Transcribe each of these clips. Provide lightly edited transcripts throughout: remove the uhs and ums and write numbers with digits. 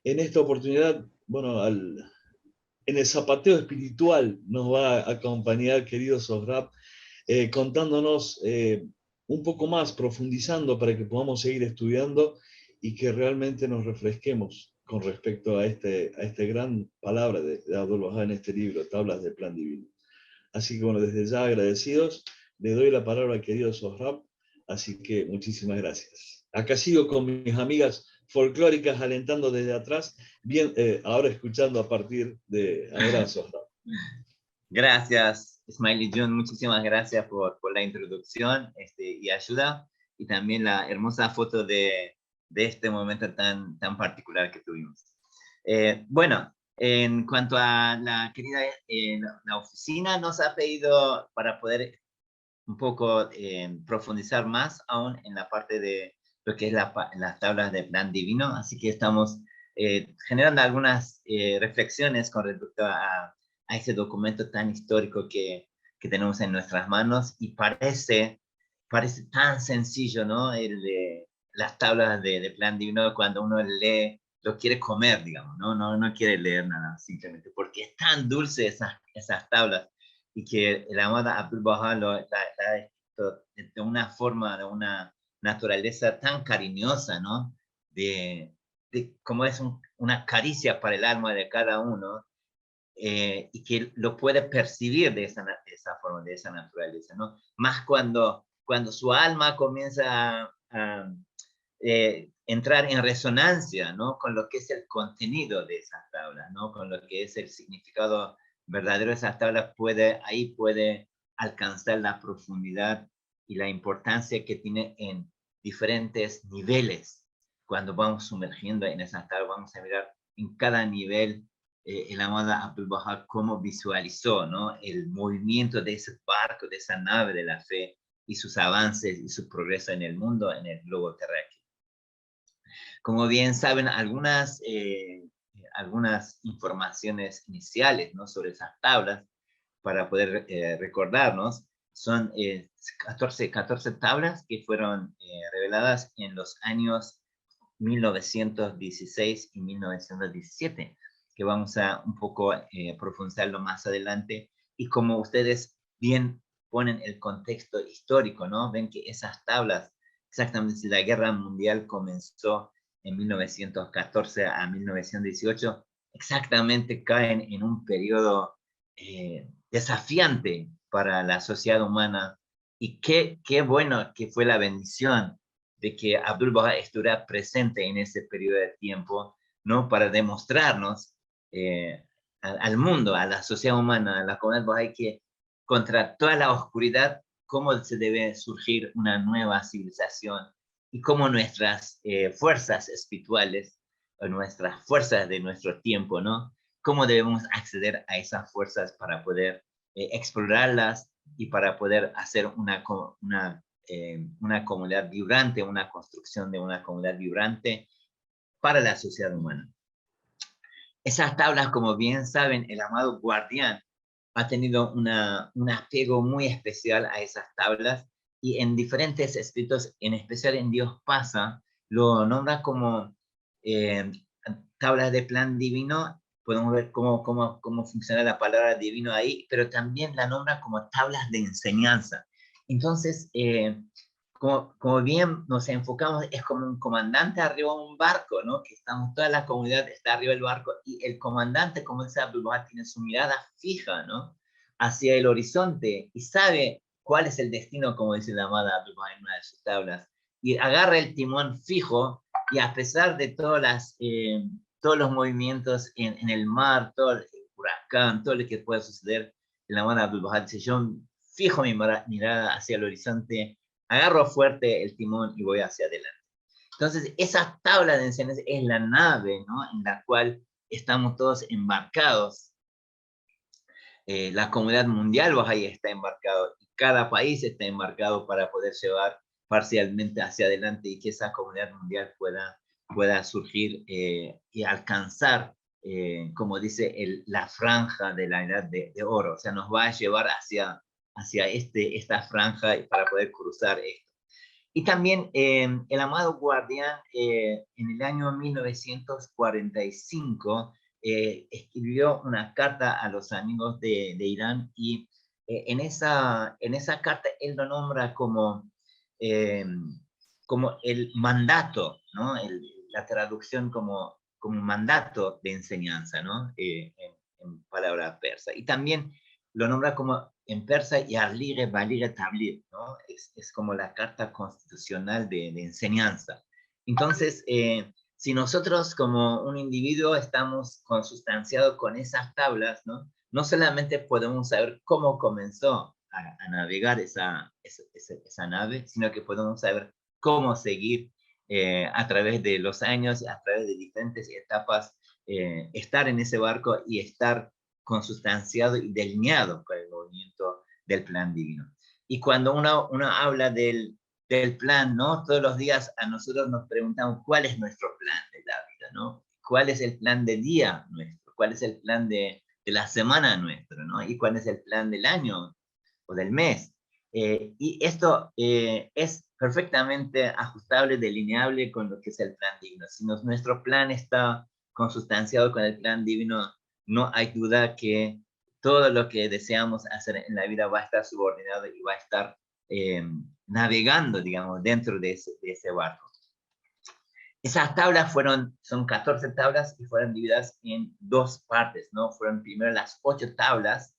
en esta oportunidad, bueno, en el zapateo espiritual nos va a acompañar, querido Sohrab, contándonos un poco más, profundizando para que podamos seguir estudiando y que realmente nos refresquemos con respecto a este gran palabra de Abdul Baha en este libro, Tablas del Plan Divino. Así que bueno, desde ya agradecidos, le doy la palabra al querido Sohrab, así que muchísimas gracias. Acá sigo con mis amigas folclóricas alentando desde atrás, bien, ahora escuchando a partir de ahora Sohrab. Gracias, Smiley Jun, muchísimas gracias por la introducción y ayuda, y también la hermosa foto de este momento tan particular que tuvimos. Bueno, en cuanto a la querida, la oficina nos ha pedido para poder un poco profundizar más aún en la parte de lo que es las tablas de plan divino, así que estamos generando algunas reflexiones con respecto a ese documento tan histórico que tenemos en nuestras manos, y parece tan sencillo, ¿no? El de las tablas de plan divino, cuando uno lee, lo quiere comer, digamos, no quiere leer nada, simplemente, porque es tan dulce esas tablas, y que el amado Abdul Baha lo ha escrito de una forma, de una naturaleza tan cariñosa, ¿no? De cómo es una caricia para el alma de cada uno, y que lo puede percibir de esa forma, de esa naturaleza, ¿no? Más cuando su alma comienza a entrar en resonancia, ¿no? Con lo que es el contenido de esas tablas, ¿no? Con lo que es el significado verdadero de esas tablas, ahí puede alcanzar la profundidad y la importancia que tiene en diferentes niveles. Cuando vamos sumergiendo en esas tablas, vamos a mirar en cada nivel el amado Abdul Baha cómo visualizó, ¿no? El movimiento de ese barco, de esa nave de la fe, y sus avances y su progreso en el mundo, en el globo terráqueo. Como bien saben, algunas informaciones iniciales, ¿no? Sobre esas tablas, para poder recordarnos, son 14 tablas que fueron reveladas en los años 1916 y 1917, que vamos a un poco profundizarlo más adelante. Y como ustedes bien ponen el contexto histórico, ¿no? Ven que esas tablas, exactamente, la guerra mundial comenzó en 1914 a 1918, exactamente caen en un periodo desafiante para la sociedad humana, y qué bueno que fue la bendición de que Abdul Baha estuviera presente en ese periodo de tiempo, ¿no? Para demostrarnos al mundo, a la sociedad humana, a la comunidad bahá'í, que contra toda la oscuridad, cómo se debe surgir una nueva civilización, y cómo nuestras fuerzas espirituales, o nuestras fuerzas de nuestro tiempo, ¿no? Cómo debemos acceder a esas fuerzas para poder explorarlas, y para poder hacer una comunidad vibrante, una construcción de una comunidad vibrante para la sociedad humana. Esas tablas, como bien saben, el amado guardián ha tenido un apego muy especial a esas tablas, y en diferentes escritos, en especial en Dios Pasa, lo nombra como eh, tablas de plan divino. Podemos ver cómo funciona la palabra divino ahí, pero también la nombra como tablas de enseñanza. Entonces, como bien nos enfocamos, es como un comandante arriba de un barco, ¿no? Que estamos, toda la comunidad está arriba del barco, y el comandante, como dice Abdul Baha, tiene su mirada fija, ¿no? Hacia el horizonte, y sabe cuál es el destino, como dice la amada Abdul Baha en una de sus tablas, y agarra el timón fijo, y a pesar de todos los movimientos en el mar, todo el huracán, todo lo que pueda suceder, la amada Abdul Baha dice: yo fijo mi mirada hacia el horizonte, agarro fuerte el timón y voy hacia adelante. Entonces, esa tabla de enseñanza es la nave, ¿no? En la cual estamos todos embarcados. La comunidad mundial bahá'í está embarcado, y cada país está embarcado para poder llevar parcialmente hacia adelante, y que esa comunidad mundial pueda surgir y alcanzar, como dice la franja de la edad de oro. O sea, nos va a llevar hacia esta franja para poder cruzar esto. Y también el amado guardián en el año 1945 escribió una carta a los amigos de Irán y en esa carta él lo nombra como el mandato, ¿no? La traducción como mandato de enseñanza, ¿no? En palabra persa. Y también lo nombra como en persa Yarlige Balige Tablir, ¿no? Es como la carta constitucional de enseñanza. Entonces, si nosotros como un individuo estamos consustanciados con esas tablas, ¿no? No solamente podemos saber cómo comenzó a navegar esa nave, sino que podemos saber cómo seguir a través de los años, a través de diferentes etapas, estar en ese barco y estar consustanciado y delineado con el movimiento del plan divino. Y cuando uno habla del plan, ¿no? Todos los días a nosotros nos preguntamos cuál es nuestro plan de la vida, ¿no? ¿Cuál es el plan del día nuestro? ¿Cuál es el plan de la semana nuestro, ¿no? ¿Y cuál es el plan del año o del mes? Y esto es perfectamente ajustable, delineable con lo que es el plan divino. Si nuestro plan está consustanciado con el plan divino, no hay duda que todo lo que deseamos hacer en la vida va a estar subordinado y va a estar navegando, digamos, dentro de ese barco. Esas tablas son 14 tablas y fueron divididas en dos partes, ¿no? Fueron primero las 8 tablas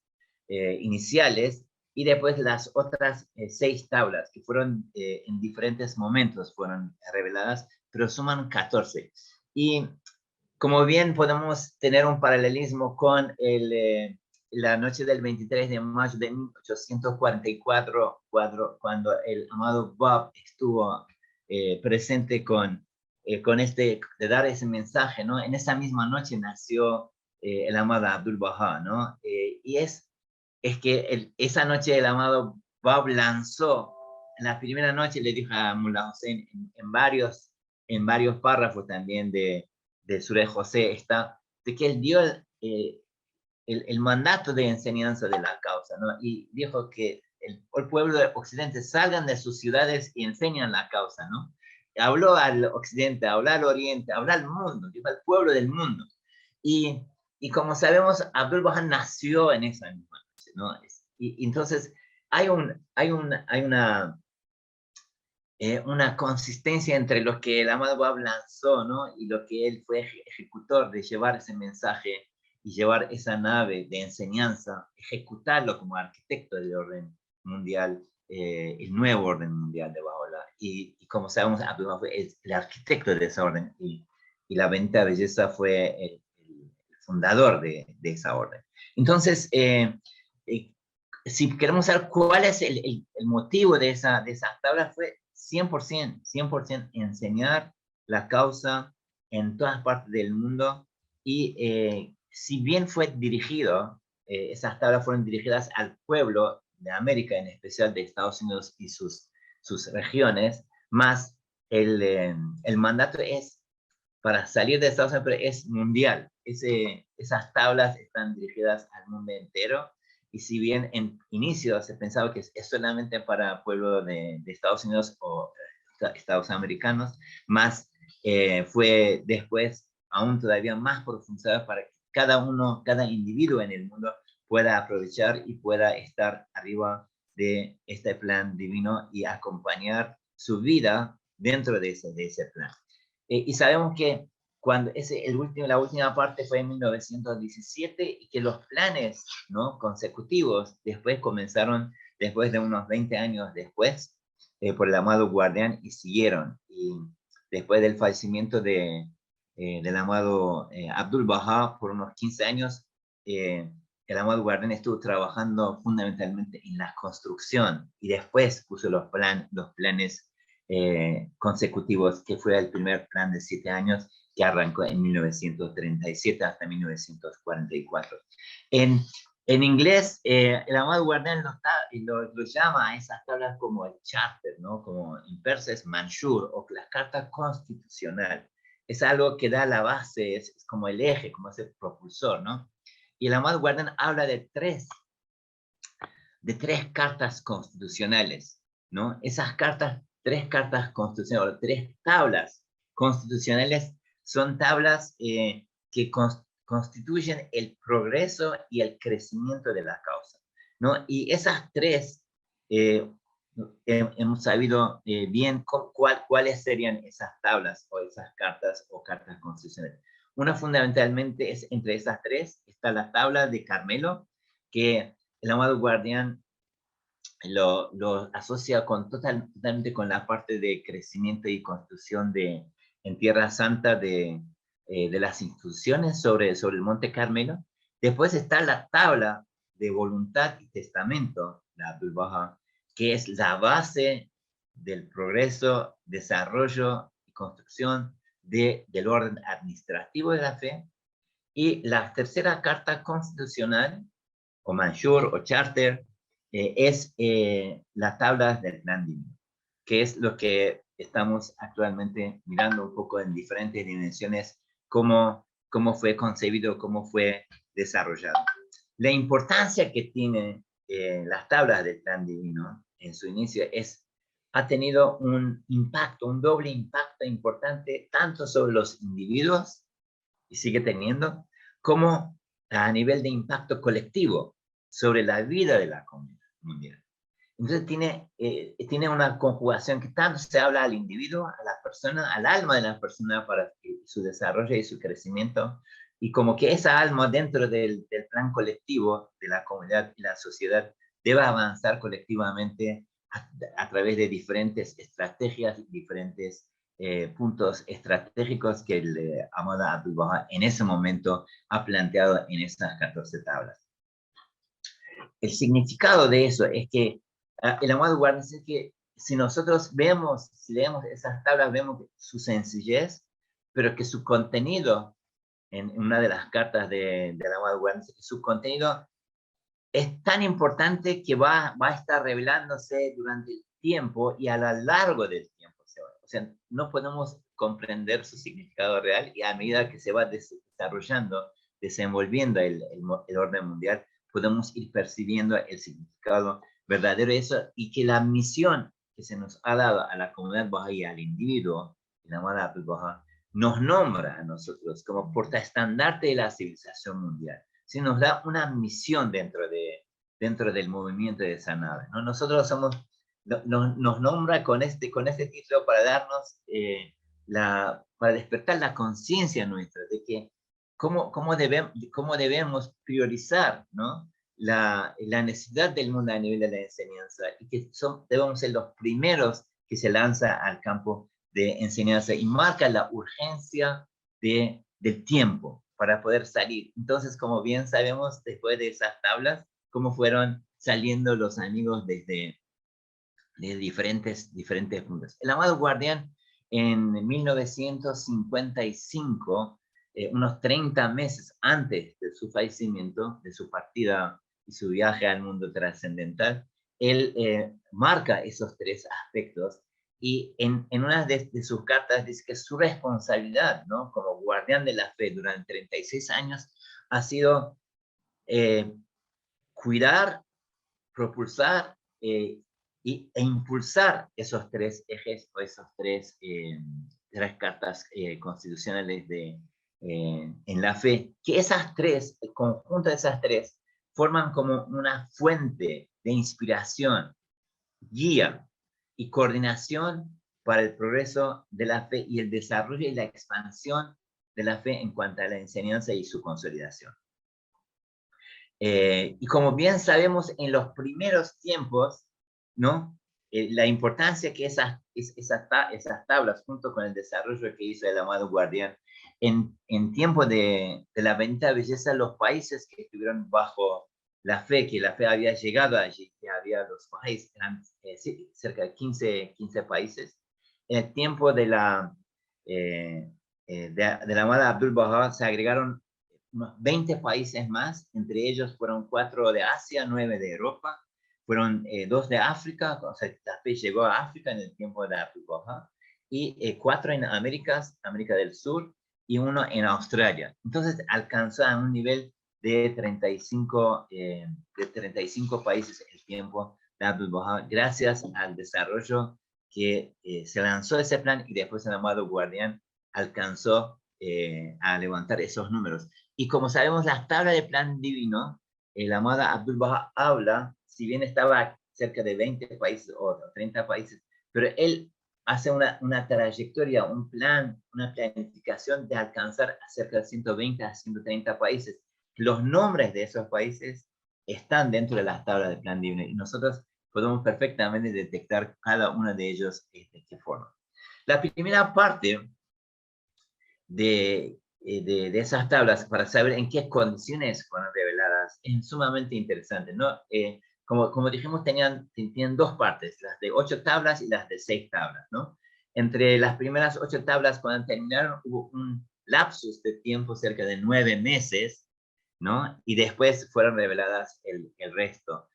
iniciales y después las otras 6 tablas que fueron en diferentes momentos fueron reveladas, pero suman 14. Y como bien podemos tener un paralelismo con la noche del 23 de mayo de 1844, cuando el amado Bob estuvo presente de dar ese mensaje, ¿no? En esa misma noche nació el amado Abdul Baha, ¿no? Y es que esa noche el amado Bob lanzó, en la primera noche le dijo a Mullah Hussein en varios párrafos también de Surah José está, de que él dio el mandato de enseñanza de la causa, ¿no? Y dijo que el pueblo de Occidente salgan de sus ciudades y enseñan la causa, ¿no? Habló al Occidente, habló al Oriente, habló al mundo, dijo al pueblo del mundo. Y como sabemos, Abdul Baha nació en esa misma noche, ¿no? Y entonces hay una consistencia entre lo que el amado Bab lanzó, ¿no? Y lo que él fue ejecutor de llevar ese mensaje y llevar esa nave de enseñanza, ejecutarlo como arquitecto del orden mundial, el nuevo orden mundial de Baha'u'lláh. Y como sabemos, Abdul Baha fue el arquitecto de esa orden y la bendita belleza fue el fundador de esa orden. Entonces, si queremos saber cuál es el motivo de esas tablas, fue 100% enseñar la causa en todas partes del mundo. Y si bien fue dirigido, esas tablas fueron dirigidas al pueblo de América, en especial de Estados Unidos y sus regiones, más el mandato es para salir de Estados Unidos, pero es mundial. Esas tablas están dirigidas al mundo entero. Y si bien en inicio se pensaba que es solamente para pueblo de Estados Unidos o Estados americanos, más fue después aún todavía más profundizado para que cada individuo en el mundo pueda aprovechar y pueda estar arriba de este plan divino y acompañar su vida dentro de ese plan. Y sabemos que cuando la última parte fue en 1917 y que los planes, ¿no?, consecutivos después comenzaron después de unos 20 años después por el amado guardián y siguieron. Y después del fallecimiento del amado Abdul Baha por unos 15 años, el amado guardián estuvo trabajando fundamentalmente en la construcción y después puso los planes consecutivos, que fue el primer plan de 7 años que arrancó en 1937 hasta 1944. En inglés, el amado guardián lo llama a esas tablas como el charter, ¿no? Como en persa es manshur, o la carta constitucional. Es algo que da la base, es como el eje, como ese propulsor, ¿no? Y el amado guardián habla de tres cartas constitucionales, ¿no? Esas tres cartas constitucionales, o tres tablas constitucionales, son tablas que constituyen el progreso y el crecimiento de la causa, ¿no? Y esas tres, hemos sabido bien cuáles serían esas tablas o esas cartas o cartas constitucionales. Una fundamentalmente es entre esas tres, está la tabla de Carmelo, que el amado guardián lo asocia totalmente con la parte de crecimiento y construcción en Tierra Santa de las instituciones sobre el Monte Carmelo. Después está la tabla de voluntad y testamento, la Abdul Baha, que es la base del progreso, desarrollo y construcción del orden administrativo de la fe. Y la tercera carta constitucional, o Manshur, o Charter, es la tabla del plan divino, que es lo que estamos actualmente mirando un poco en diferentes dimensiones, cómo fue concebido, cómo fue desarrollado. La importancia que tiene las tablas del plan divino en su inicio ha tenido un impacto, un doble impacto importante, tanto sobre los individuos, y sigue teniendo, como a nivel de impacto colectivo sobre la vida de la comunidad mundial. Entonces tiene una conjugación que tanto se habla al individuo, a la persona, al alma de la persona para su desarrollo y su crecimiento, y como que esa alma dentro del plan colectivo de la comunidad y la sociedad debe avanzar colectivamente a través de diferentes estrategias, diferentes puntos estratégicos que el amado Abdul Baha en ese momento ha planteado en estas 14 tablas. El significado de eso es que el amado guardián dice que si nosotros si leemos esas tablas, vemos su sencillez, pero que su contenido, en una de las cartas del amado guardián, dice que su contenido es tan importante que va a estar revelándose durante el tiempo y a lo largo del tiempo. O sea, no podemos comprender su significado real, y a medida que se va desarrollando, desenvolviendo el orden mundial, podemos ir percibiendo el significado verdadero de eso, y que la misión que se nos ha dado a la comunidad bahá'í, al individuo, la amada Abdul Baha, nos nombra a nosotros como portaestandarte de la civilización mundial. ¿Sí? Nos da una misión dentro del movimiento de sanada, ¿no? Nosotros nos nombra con este título para darnos, para despertar la conciencia nuestra de que cómo debemos priorizar, ¿no? la necesidad del mundo a nivel de la enseñanza, y que debemos ser los primeros que se lanza al campo de enseñanza, y marca la urgencia del tiempo para poder salir. Entonces, como bien sabemos, después de esas tablas, cómo fueron saliendo los amigos desde diferentes puntos. El amado guardián, en 1955, unos 30 meses antes de su fallecimiento, de su partida y su viaje al mundo trascendental, él marca esos tres aspectos, y en una de sus cartas dice que su responsabilidad, ¿no?, como guardián de la fe durante 36 años ha sido cuidar, propulsar e impulsar esos tres ejes, o esos tres cartas constitucionales en la fe, que el conjunto de esas tres, forman como una fuente de inspiración, guía y coordinación para el progreso de la fe y el desarrollo y la expansión de la fe en cuanto a la enseñanza y su consolidación. Y como bien sabemos, en los primeros tiempos, ¿no?, la importancia que esas tablas, junto con el desarrollo que hizo el amado guardián, en tiempo de la bendita belleza, los países que estuvieron bajo la fe, que la fe había llegado allí, que había los países, eran cerca de 15 países. En el tiempo de la amada Abdul Baha se agregaron unos 20 países más, entre ellos fueron 4 de Asia, 9 de Europa, fueron 2 de África, o sea, la fe llegó a África en el tiempo de Abdul Baha, y 4 en América del Sur, y 1 en Australia. Entonces alcanzó a un nivel de 35 países el tiempo de Abdul Baha, gracias al desarrollo que se lanzó ese plan y después el amado guardián alcanzó a levantar esos números. Y como sabemos, las tablas de plan divino, el amado Abdul Baha habla, si bien estaba cerca de 20 países o 30 países, pero él hace una trayectoria, un plan, una planificación de alcanzar a cerca de 120 a 130 países. Los nombres de esos países están dentro de las tablas de plan divino y nosotros podemos perfectamente detectar cada uno de ellos de qué forma. La primera parte de esas tablas, para saber en qué condiciones fueron reveladas, es sumamente interesante, ¿no? Como dijimos, tenían dos partes, las de 8 tablas y las de 6 tablas, ¿no? Entre las primeras 8 tablas, cuando terminaron, hubo un lapsus de tiempo cerca de 9 meses, ¿no? Y después fueron reveladas el resto.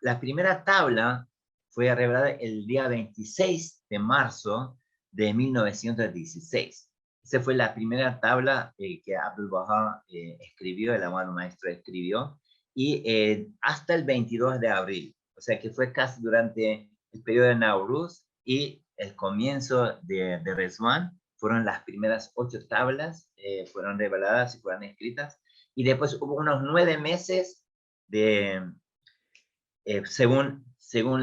La primera tabla fue revelada el día 26 de marzo de 1916. Esa fue la primera tabla que Abdul Baha escribió, el amado maestro escribió, y hasta el 22 de abril, o sea que fue casi durante el periodo de Nauruz y el comienzo de Rezwan, fueron las primeras 8 tablas, fueron reveladas y fueron escritas, y después hubo unos 9 meses de, según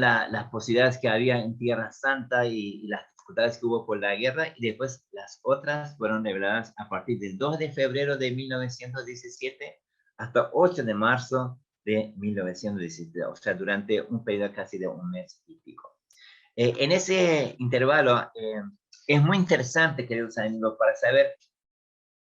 las posibilidades que había en Tierra Santa y las dificultades que hubo por la guerra, y después las otras fueron reveladas a partir del 2 de febrero de 1917 hasta 8 de marzo de 1917, o sea, durante un periodo casi de un mes y pico. En ese intervalo es muy interesante, queridos amigos, para saber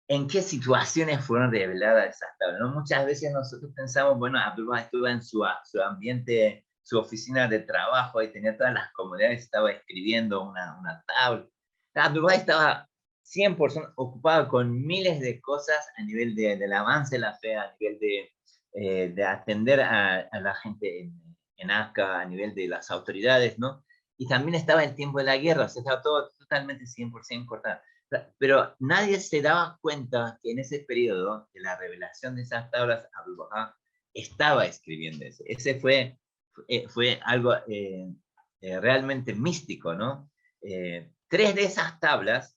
en qué situaciones fueron reveladas esas tablas, ¿no? Muchas veces nosotros pensamos, bueno, Abdul Baha estuvo en su ambiente, su oficina de trabajo y tenía todas las comodidades, estaba escribiendo una tabla. Abdul Baha estaba 100% ocupado con miles de cosas a nivel del avance de la fe, a nivel de atender a la gente en Acá, a nivel de las autoridades, ¿no? Y también estaba el tiempo de la guerra, o sea, estaba todo totalmente 100% cortado. Pero nadie se daba cuenta que en ese periodo de la revelación de esas tablas, Abdul Baha estaba escribiendo eso. Ese fue algo realmente místico, ¿no? 3 de esas tablas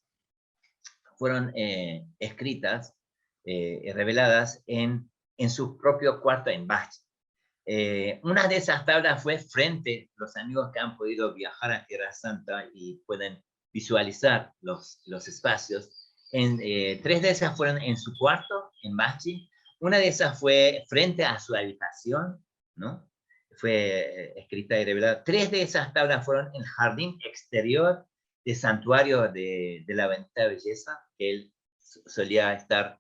fueron escritas, reveladas en su propio cuarto en Bach. Una de esas tablas fue frente, los amigos que han podido viajar a Tierra Santa y pueden visualizar los espacios. 3 de esas fueron en su cuarto, en Bachi. Una de esas fue frente a su habitación, ¿no? Fue escrita y revelada. 3 de esas tablas fueron en el jardín exterior del santuario de la Bendita Belleza, que él solía estar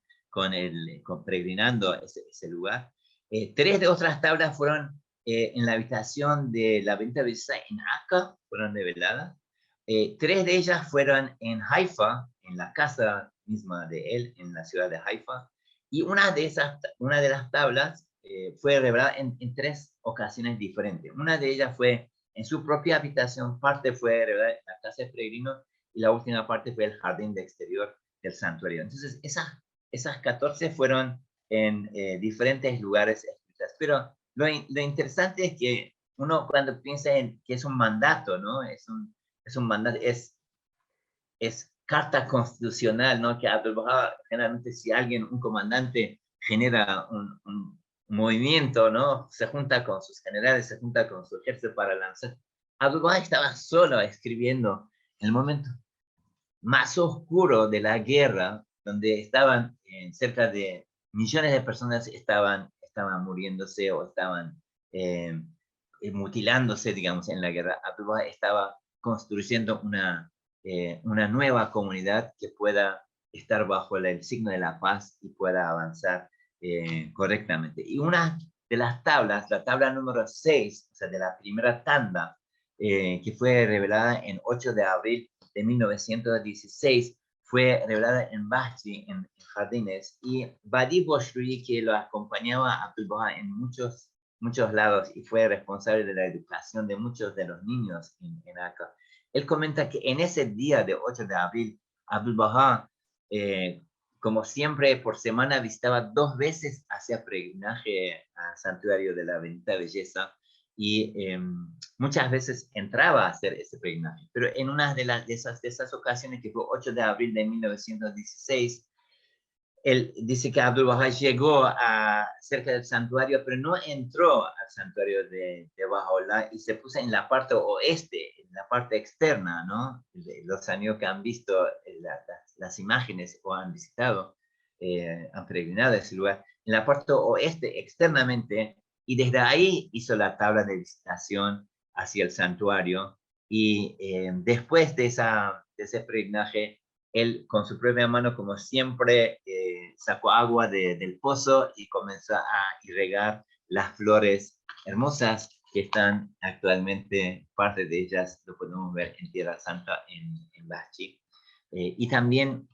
peregrinando ese lugar. 3 de otras tablas fueron en la habitación de la Bendita Belleza en Acá, fueron reveladas. 3 de ellas fueron en Haifa, en la casa misma de él, en la ciudad de Haifa. Y una de las tablas fue revelada en 3 ocasiones diferentes. Una de ellas fue en su propia habitación, parte fue revelada en la casa de peregrino y la última parte fue el jardín de exterior del santuario. Entonces, esas 14 fueron en diferentes lugares escritas. Pero lo interesante es que uno cuando piensa en que es un mandato, ¿no? Es un mandato, es carta constitucional, ¿no? Que Abdul Baha, generalmente si un comandante genera un movimiento, ¿no? Se junta con sus generales, se junta con su ejército para lanzar. Abdul Baha estaba solo escribiendo en el momento más oscuro de la guerra, donde estaban cerca de millones de personas estaban muriéndose o estaban mutilándose, digamos, en la guerra. Abdul Baha estaba construyendo una nueva comunidad que pueda estar bajo el signo de la paz y pueda avanzar correctamente. Y una de las tablas, la tabla número 6, o sea, de la primera tanda, que fue revelada en 8 de abril de 1916, fue revelada en Bachi, en Jardines, y Badi Boshri, que lo acompañaba a Abdul Baha en muchos lados y fue responsable de la educación de muchos de los niños en Acá. Él comenta que en ese día de 8 de abril, Abdul Baha, como siempre, por semana visitaba 2 veces hacia peregrinaje al santuario de la Bendita Belleza, y muchas veces entraba a hacer ese peregrinaje. Pero en una de esas ocasiones, que fue 8 de abril de 1916, él dice que Abdul Baha llegó cerca del santuario, pero no entró al santuario de Baha'u'lláh y se puso en la parte oeste, en la parte externa, ¿no? Los amigos que han visto las imágenes o han visitado, han peregrinado a ese lugar, en la parte oeste externamente, y desde ahí hizo la tabla de visitación hacia el santuario. Y después de ese peregrinaje, él con su propia mano, como siempre, sacó agua del pozo y comenzó a irrigar las flores hermosas que están actualmente, parte de ellas lo podemos ver en Tierra Santa, en Bachi. Y también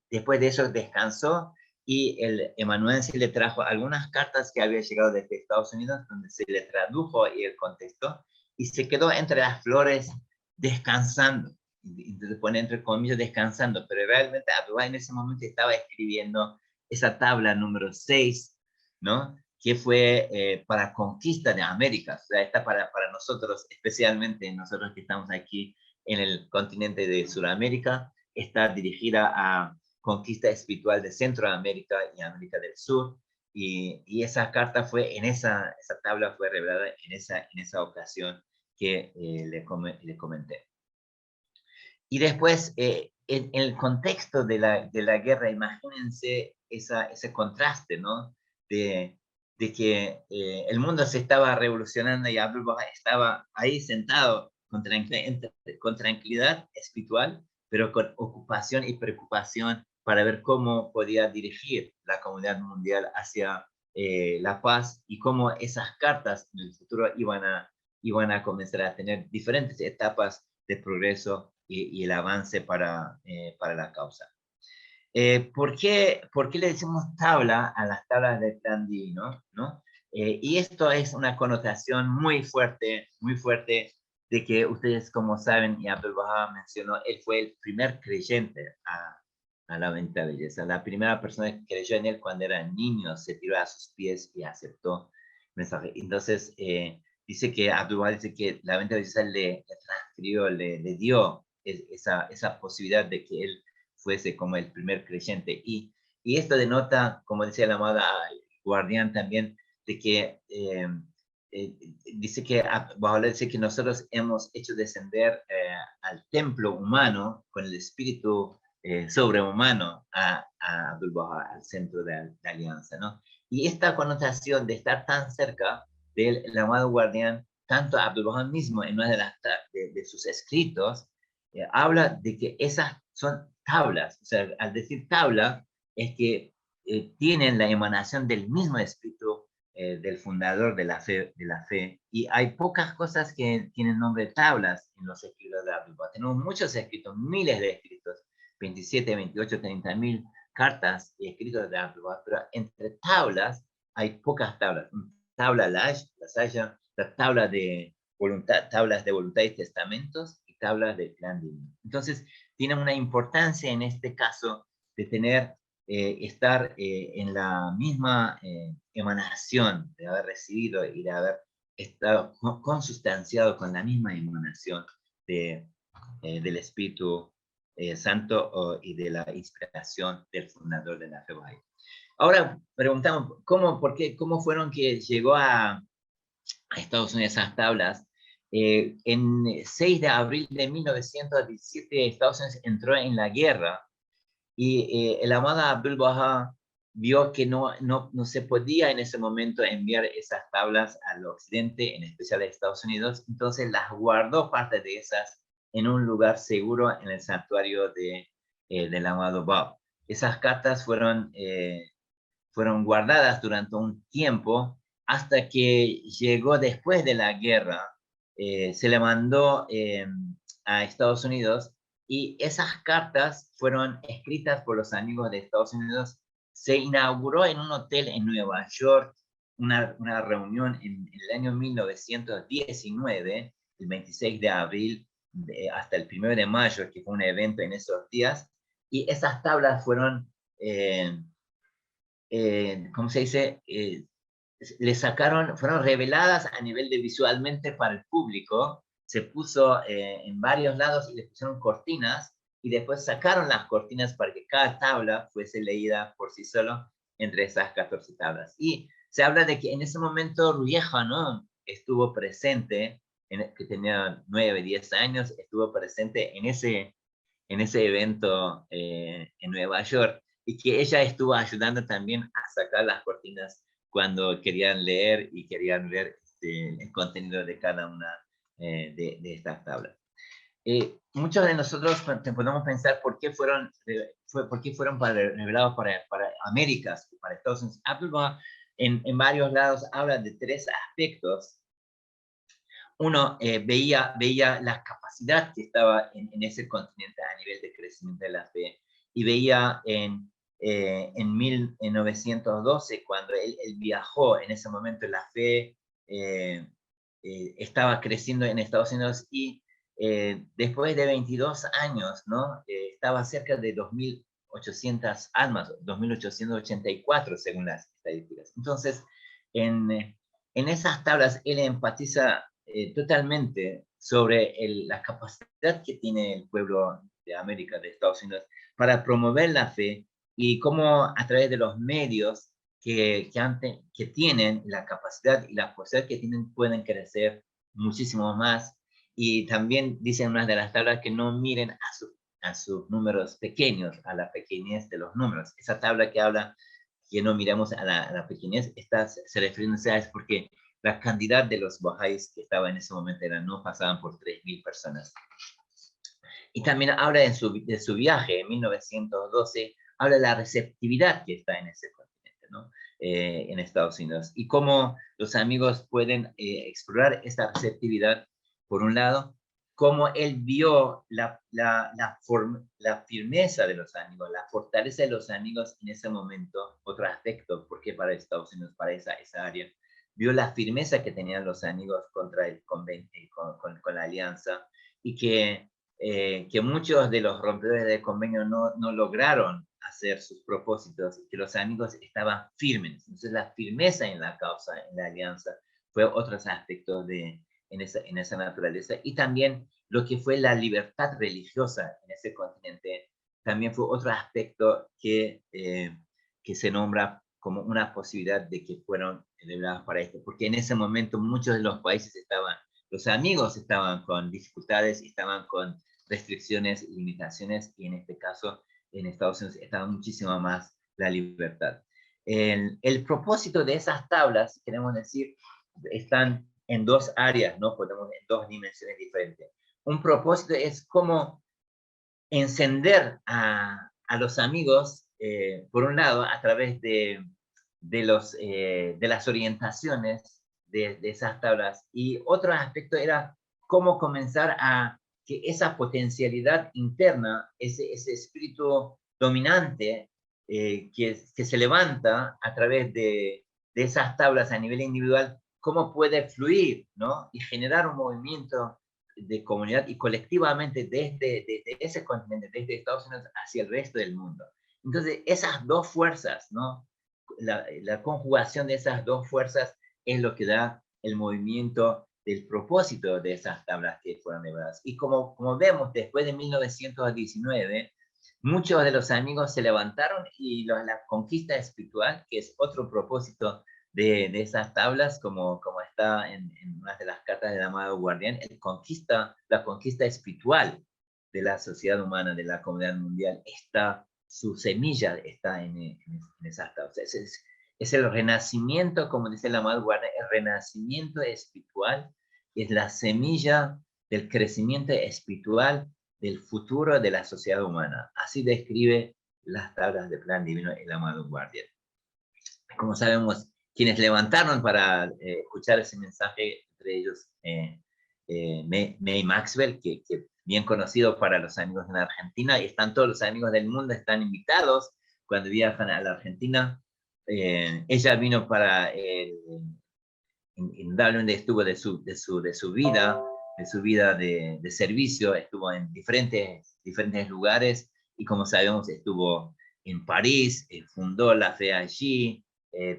después de eso descansó, y el Emanuense le trajo algunas cartas que había llegado desde Estados Unidos, donde se le tradujo y él contestó, y se quedó entre las flores descansando. Entonces pone entre comillas descansando, pero realmente Abdullah en ese momento estaba escribiendo esa tabla número 6, ¿no? Que fue para conquista de América. O sea, está para nosotros, especialmente nosotros que estamos aquí en el continente de Sudamérica, está dirigida a conquista espiritual de Centroamérica y América del Sur. Y esa carta fue esa tabla fue revelada en esa ocasión que le comenté. Y después, en el contexto de la guerra, imagínense ese contraste, ¿no? De que el mundo se estaba revolucionando y Abdul Baha estaba ahí sentado con tranquilidad espiritual, pero con ocupación y preocupación para ver cómo podía dirigir la comunidad mundial hacia la paz, y cómo esas cartas en el futuro iban a comenzar a tener diferentes etapas de progreso y el avance para la causa. ¿Por qué le decimos tabla a las tablas del plan divino? ¿No? Y esto es una connotación muy fuerte, de que ustedes, como saben, y Abdul Baha mencionó, él fue el primer creyente a la venta de belleza. La primera persona que creyó en él cuando era niño, se tiró a sus pies y aceptó el mensaje. Entonces, dice que Abdul Baha dice que la venta de belleza le transcribió, le dio esa posibilidad de que él fuese como el primer creyente. Y esto denota, como decía la amada guardián también, de que dice que Baha'u'lláh dice que nosotros hemos hecho descender al templo humano con el espíritu sobrehumano a Abdul Baha, al centro de alianza, ¿no? Y esta connotación de estar tan cerca del amado guardián, tanto Abdul Baha mismo en una de sus escritos, habla de que esas son tablas. O sea, al decir tabla, es que tienen la emanación del mismo espíritu del fundador de la fe. Y hay pocas cosas que tienen nombre de tablas en los escritos de Abdul Baha. Tenemos muchos escritos, miles de escritos, 27, 28, 30.000 cartas y escritos de Abdul Baha, pero entre tablas hay pocas tablas. Tabla la Saya, la tabla de tablas de voluntad y testamentos, y tablas del plan divino. Entonces, tiene una importancia en este caso de tener, estar en la misma emanación, de haber recibido y de haber estado consustanciado con la misma emanación del Espíritu Santo y de la inspiración del fundador de la fe Bahá'í. Ahora preguntamos, ¿cómo fueron que llegó a Estados Unidos esas tablas? En 6 de abril de 1917, Estados Unidos entró en la guerra, y el amado Abdul Baha vio que no se podía en ese momento enviar esas tablas al occidente, en especial a Estados Unidos. Entonces las guardó, parte de esas, en un lugar seguro en el santuario del amado Bab. Esas cartas fueron guardadas durante un tiempo, hasta que llegó después de la guerra. Se le mandó a Estados Unidos, y esas cartas fueron escritas por los amigos de Estados Unidos. Se inauguró en un hotel en Nueva York una reunión en el año 1919, el 26 de abril hasta el 1 de mayo, que fue un evento en esos días, y esas tablas fueron ¿cómo se dice? fueron reveladas a nivel de visualmente para el público, se puso en varios lados y le pusieron cortinas, y después sacaron las cortinas para que cada tabla fuese leída por sí solo entre esas 14 tablas. Y se habla de que en ese momento Rulli Hanom estuvo presente, que tenía 9, 10 años, estuvo presente en ese evento en Nueva York, y que ella estuvo ayudando también a sacar las cortinas cuando querían leer y querían ver el contenido de cada una de estas tablas. Muchos de nosotros podemos pensar por qué fueron revelados para Américas, para Estados Unidos. Applebaum en varios lados habla de 3 aspectos. Uno, veía la capacidad que estaba en ese continente a nivel de crecimiento de la fe, y veía en 1912, cuando él viajó, en ese momento la fe estaba creciendo en Estados Unidos, y después de 22 años, ¿no? Estaba cerca de 2.800 almas, 2.884 según las estadísticas. Entonces, en esas tablas él enfatiza totalmente sobre la capacidad que tiene el pueblo de América, de Estados Unidos, para promover la fe, y cómo a través de los medios que tienen la capacidad y la posibilidad que tienen, pueden crecer muchísimo más. Y también dicen unas de las tablas que no miren a sus números pequeños, a la pequeñez de los números. Esa tabla que habla que no miramos a la pequeñez, se refiriéndose a eso porque la cantidad de los bahá'ís que estaba en ese momento no pasaban por 3.000 personas. Y también habla de su viaje en 1912, habla de la receptividad que está en ese continente, ¿no? En Estados Unidos, y cómo los amigos pueden explorar esta receptividad, por un lado, cómo él vio la firmeza de los amigos, la fortaleza de los amigos en ese momento, otro aspecto, porque para Estados Unidos, para esa área, vio la firmeza que tenían los amigos contra el convento, con la alianza, y que muchos de los rompedores del convenio no lograron hacer sus propósitos, y que los amigos estaban firmes. Entonces la firmeza en la causa, en la alianza, fue otros aspectos en esa naturaleza. Y también lo que fue la libertad religiosa en ese continente, también fue otro aspecto que se nombra como una posibilidad de que fueron elevados para esto, porque en ese momento muchos de los países los amigos estaban con dificultades, estaban con restricciones y limitaciones, y en este caso en Estados Unidos estaba muchísimo más la libertad. El propósito de esas tablas, queremos decir, están en 2 áreas, ¿no? Podemos en 2 dimensiones diferentes. Un propósito es cómo encender a los amigos, por un lado, a través de las orientaciones de esas tablas, y otro aspecto era cómo comenzar a que esa potencialidad interna, ese espíritu dominante que se levanta a través de esas tablas a nivel individual, cómo puede fluir, ¿no? Y generar un movimiento de comunidad y colectivamente desde ese continente, desde Estados Unidos hacia el resto del mundo. Entonces, esas 2 fuerzas, ¿no? La conjugación de esas 2 fuerzas es lo que da el movimiento del propósito de esas tablas que fueron elevadas. Y como vemos, después de 1919, muchos de los amigos se levantaron, y la conquista espiritual, que es otro propósito de esas tablas, como está en una de las cartas del amado guardián, la conquista espiritual de la sociedad humana, de la comunidad mundial, su semilla está en esas tablas. Es el renacimiento, como dice el amado guardián, el renacimiento espiritual es la semilla del crecimiento espiritual del futuro de la sociedad humana. Así describe las tablas de plan divino el amado guardián. Como sabemos, quienes levantaron para escuchar ese mensaje, entre ellos May Maxwell, que bien conocido para los amigos en Argentina, y están todos los amigos del mundo, están invitados cuando viajan a la Argentina. Ella vino para indudablemente estuvo de su vida de servicio, estuvo en diferentes lugares, y como sabemos estuvo en París, fundó la fe allí,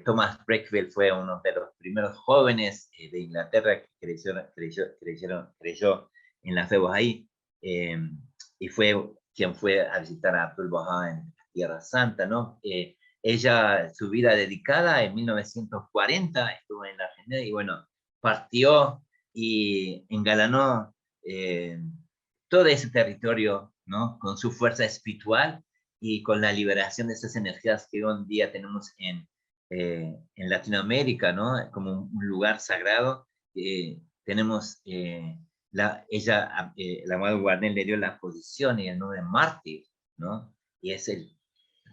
Thomas Breckville fue uno de los primeros jóvenes de Inglaterra que creyó en la fe Bahá'í, y fue quien fue a visitar a Abdul Bahá en Tierra Santa, ¿no? Ella, su vida dedicada en 1940, estuvo en la Argentina y bueno, partió y engalanó todo ese territorio, ¿no? Con su fuerza espiritual y con la liberación de esas energías que hoy en día tenemos en Latinoamérica, ¿no? Como un lugar sagrado. Tenemos, la amado Guarnell le dio la posición y el nombre de mártir, ¿no? Y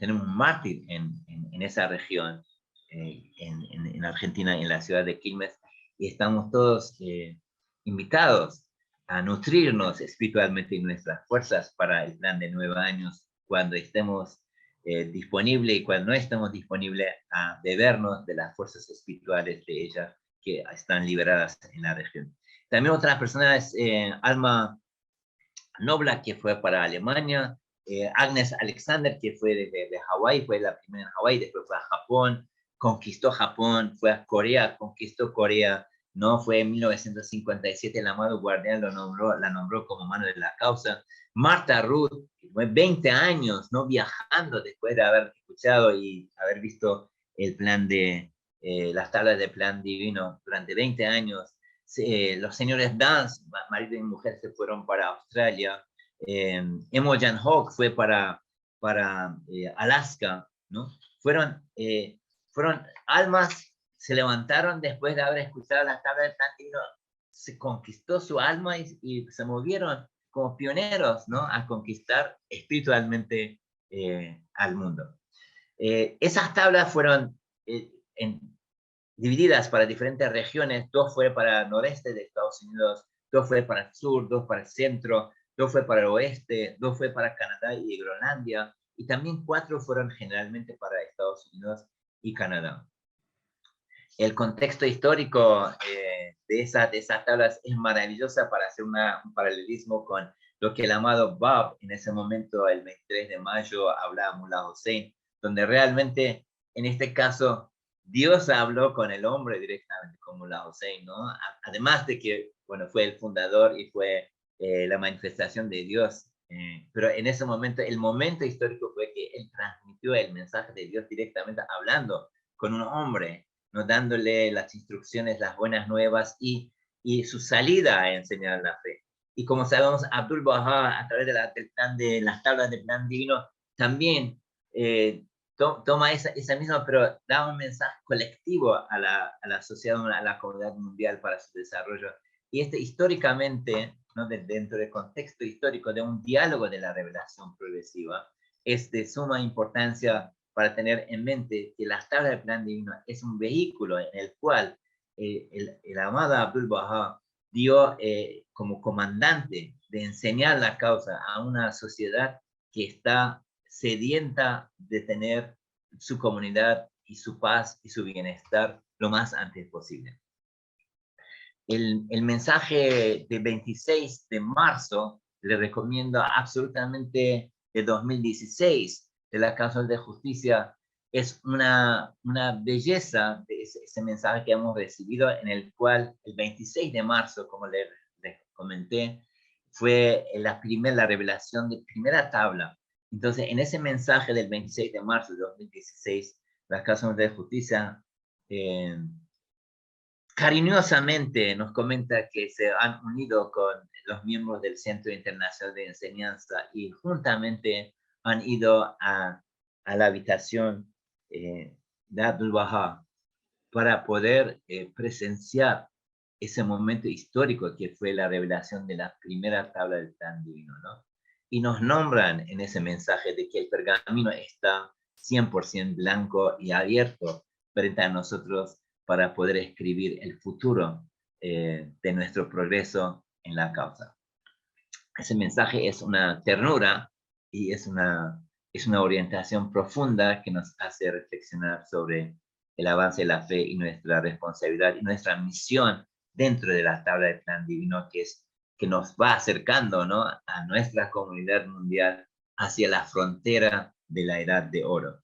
tenemos un mártir en esa región, en Argentina, en la ciudad de Quilmes, y estamos todos invitados a nutrirnos espiritualmente en nuestras fuerzas para el plan de 9 años, cuando estemos disponibles y cuando no estemos disponibles a bebernos de las fuerzas espirituales de ella que están liberadas en la región. También otras personas, Alma Nobla, que fue para Alemania, Agnes Alexander, que fue de Hawái, fue la primera en Hawái, después fue a Japón, conquistó Japón, fue a Corea, conquistó Corea, ¿no? Fue en 1957, el amado guardián la nombró como mano de la causa. Marta Ruth, fue 20 años, ¿no? Viajando después de haber escuchado y haber visto el plan de, las tablas de plan divino durante 20 años. Los señores Dance, marido y mujer, se fueron para Australia. Imogen Hawk fue para Alaska, ¿no? Fueron almas, se levantaron después de haber escuchado las tablas del plan divino, se conquistó su alma y se movieron como pioneros, ¿no? A conquistar espiritualmente al mundo. Esas tablas fueron divididas para diferentes regiones. 2 fue para el noreste de Estados Unidos, 2 fue para el sur, 2 para el centro, 2 fue para el oeste, 2 fue para Canadá y Groenlandia, y también 4 fueron generalmente para Estados Unidos y Canadá. El contexto histórico de esas tablas es maravillosa para hacer un paralelismo con lo que el amado Bab, en ese momento, el 23 de mayo, hablaba a Mullah Hossein, donde realmente, en este caso, Dios habló con el hombre directamente, con Mullah Hossein, ¿no? Además de que, bueno, fue el fundador y fue la manifestación de Dios, pero en ese momento, el momento histórico fue que él transmitió el mensaje de Dios directamente hablando con un hombre, ¿no? Dándole las instrucciones, las buenas nuevas y su salida a enseñar la fe. Y como sabemos, Abdul Bahá, a través de las tablas de plan divino, también toma esa misma, pero da un mensaje colectivo a la sociedad, a la comunidad mundial para su desarrollo. Y históricamente, ¿no? Dentro del contexto histórico de un diálogo de la revelación progresiva, es de suma importancia para tener en mente que las tablas del plan divino es un vehículo en el cual el amado Abdul Bahá dio como comandante de enseñar la causa a una sociedad que está sedienta de tener su comunidad y su paz y su bienestar lo más antes posible. El mensaje del 26 de marzo le recomiendo absolutamente de 2016 de la Causa de Justicia. Es una belleza de ese mensaje que hemos recibido, en el cual el 26 de marzo, como les comenté, fue la revelación de primera tabla. Entonces, en ese mensaje del 26 de marzo de 2016, la Causa de Justicia cariñosamente nos comenta que se han unido con los miembros del Centro Internacional de Enseñanza y juntamente han ido a la habitación de Abdul Bahá para poder presenciar ese momento histórico que fue la revelación de la primera tabla del plan divino, ¿no? Y nos nombran en ese mensaje de que el pergamino está 100% blanco y abierto frente a nosotros para poder escribir el futuro de nuestro progreso en la causa. Ese mensaje es una ternura y es una orientación profunda que nos hace reflexionar sobre el avance de la fe y nuestra responsabilidad y nuestra misión dentro de la tabla del plan divino, que nos va acercando, ¿no? A nuestra comunidad mundial hacia la frontera de la edad de oro.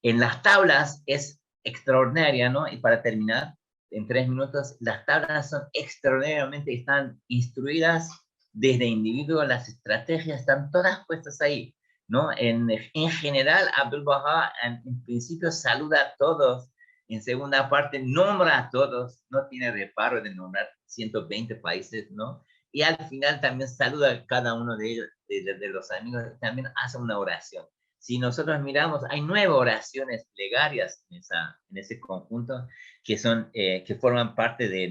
En las tablas es extraordinaria, ¿no? Y para terminar, en 3 minutos, las tablas son extraordinariamente, están instruidas desde individuo, las estrategias están todas puestas ahí, ¿no? En general, Abdul Baha en principio saluda a todos, en segunda parte nombra a todos, no tiene reparo de nombrar 120 países, ¿no? Y al final también saluda a cada uno de ellos, de los amigos, también hace una oración. Si nosotros miramos, hay 9 oraciones plegarias en ese conjunto que forman parte de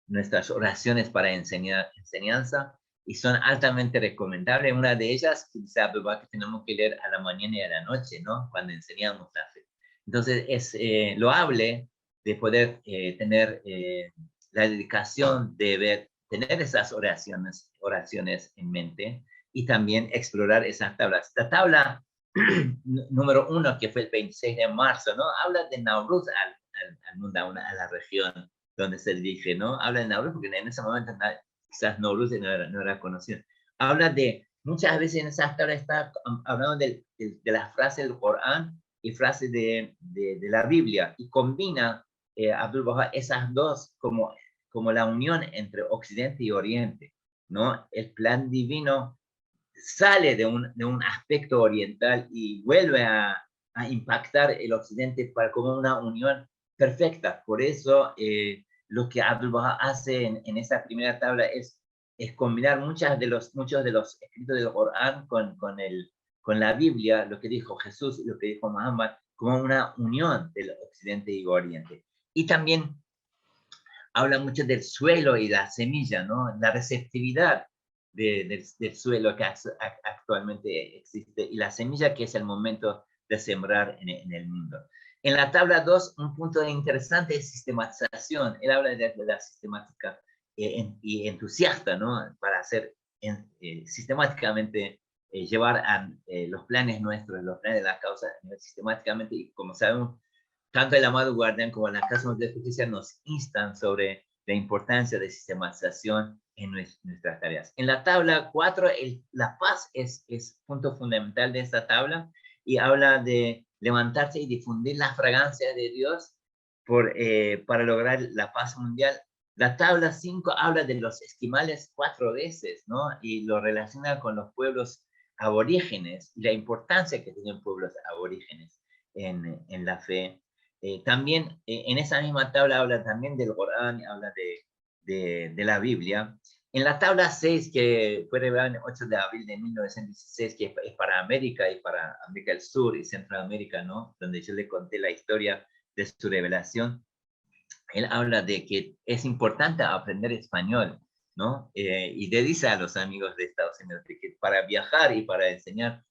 nuestras oraciones para enseñanza y son altamente recomendables. Una de ellas, que dice Abdul Baha, que tenemos que leer a la mañana y a la noche, ¿no? Cuando enseñamos la fe. Entonces es loable de poder tener la dedicación de tener esas oraciones en mente y también explorar esas tablas. La tabla número 1, que fue el 26 de marzo, ¿no? Habla de Nauruz al mundo, a la región donde se dirige, ¿no? Habla de Nauruz porque en ese momento quizás Nauruz no era conocido. Habla de, muchas veces en esas tablas está hablando de las frases del Corán y frases de la Biblia y combina Abdul Baha esas dos como la unión entre Occidente y Oriente, ¿no? El plan divino sale de un aspecto oriental y vuelve a impactar el Occidente como una unión perfecta. Por eso lo que Abdul Baha hace en esa primera tabla es combinar muchos de los escritos del Corán con la Biblia, lo que dijo Jesús y lo que dijo Muhammad, como una unión del Occidente y Oriente. Y también habla mucho del suelo y la semilla, ¿no? La receptividad del suelo que actualmente existe y la semilla que es el momento de sembrar en el mundo. En la tabla 2, un punto interesante es sistematización. Él habla de la sistemática y entusiasta, ¿no? Para hacer sistemáticamente llevar a los planes nuestros, los planes de la causa sistemáticamente, y como sabemos, tanto el amado guardián como la Casa de Justicia nos instan sobre la importancia de sistematización en nuestras tareas. En la tabla 4, la paz es punto fundamental de esta tabla y habla de levantarse y difundir la fragancia de Dios para lograr la paz mundial. La tabla 5 habla de los esquimales 4 veces, ¿no? Y lo relaciona con los pueblos aborígenes y la importancia que tienen pueblos aborígenes en la fe. También en esa misma tabla habla también del Corán, habla de la Biblia. En la tabla 6, que fue revelada el 8 de abril de 1916, que es para América y para América del Sur y Centroamérica, ¿no? Donde yo le conté la historia de su revelación, él habla de que es importante aprender español, ¿no? Y le dice a los amigos de Estados Unidos que para viajar y para enseñar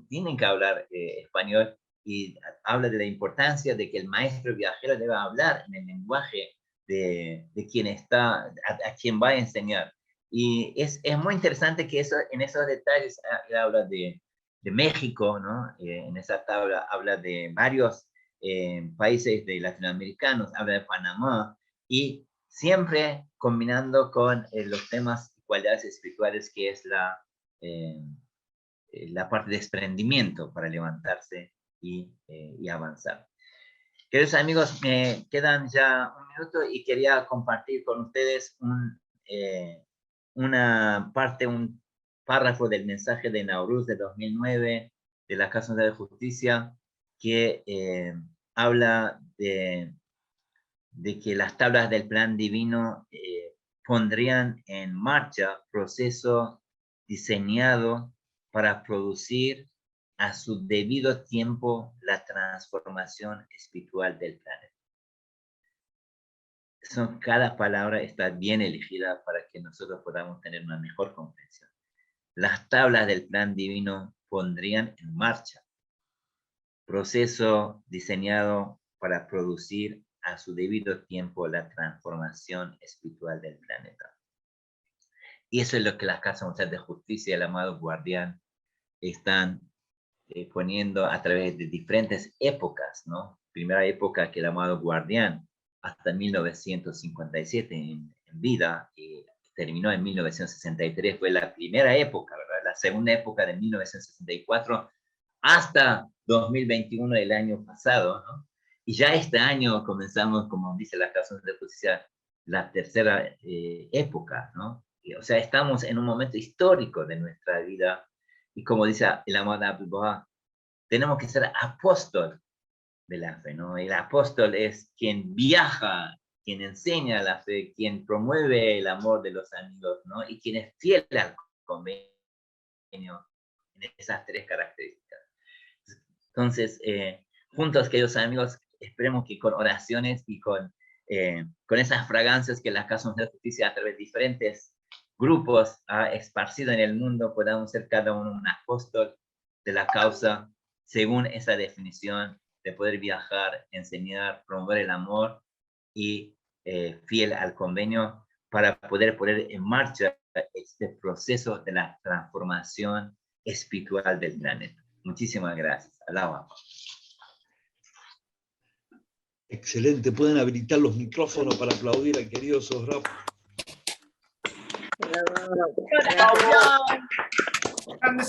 tienen que hablar español, y habla de la importancia de que el maestro viajero debe hablar en el lenguaje de quien está, a quien va a enseñar. Y es muy interesante que en esos detalles él habla de México, ¿no? En esa tabla habla de varios países de latinoamericanos, habla de Panamá, y siempre combinando con los temas y cualidades espirituales, que es la parte de desprendimiento para levantarse y avanzar. Queridos amigos, me quedan ya un minuto y quería compartir con ustedes una parte, un párrafo del mensaje de Nauruz de 2009 de la Casa de Justicia, que habla de que las tablas del plan divino pondrían en marcha proceso diseñado para producir a su debido tiempo la transformación espiritual del planeta. Cada palabra está bien elegida para que nosotros podamos tener una mejor comprensión. Las tablas del plan divino pondrían en marcha proceso diseñado para producir a su debido tiempo la transformación espiritual del planeta. Y eso es lo que las Casas Mundiales de Justicia y el amado guardián están poniendo a través de diferentes épocas, ¿no? Primera época que el amado guardián, hasta 1957 en vida, y terminó en 1963, fue la primera época, ¿verdad? La segunda época de 1964 hasta 2021 del año pasado, ¿no? Y ya este año comenzamos, como dice la Casa de Justicia, la tercera época, ¿no? O sea, estamos en un momento histórico de nuestra vida, y como dice el amado Abdul Baha, tenemos que ser apóstol de la fe, ¿no? El apóstol es quien viaja, quien enseña la fe, quien promueve el amor de los amigos, ¿no? Y quien es fiel al convenio en esas tres características. Entonces, juntos, queridos amigos, esperemos que con oraciones y con esas fragancias que la Casa de Justicia a través de diferentes grupos ha esparcido en el mundo, podamos ser cada uno un apóstol de la causa, según esa definición de poder viajar, enseñar, promover el amor y fiel al convenio, para poder poner en marcha este proceso de la transformación espiritual del planeta. Muchísimas gracias. Alaba. Excelente, pueden habilitar los micrófonos para aplaudir al querido Sohrab.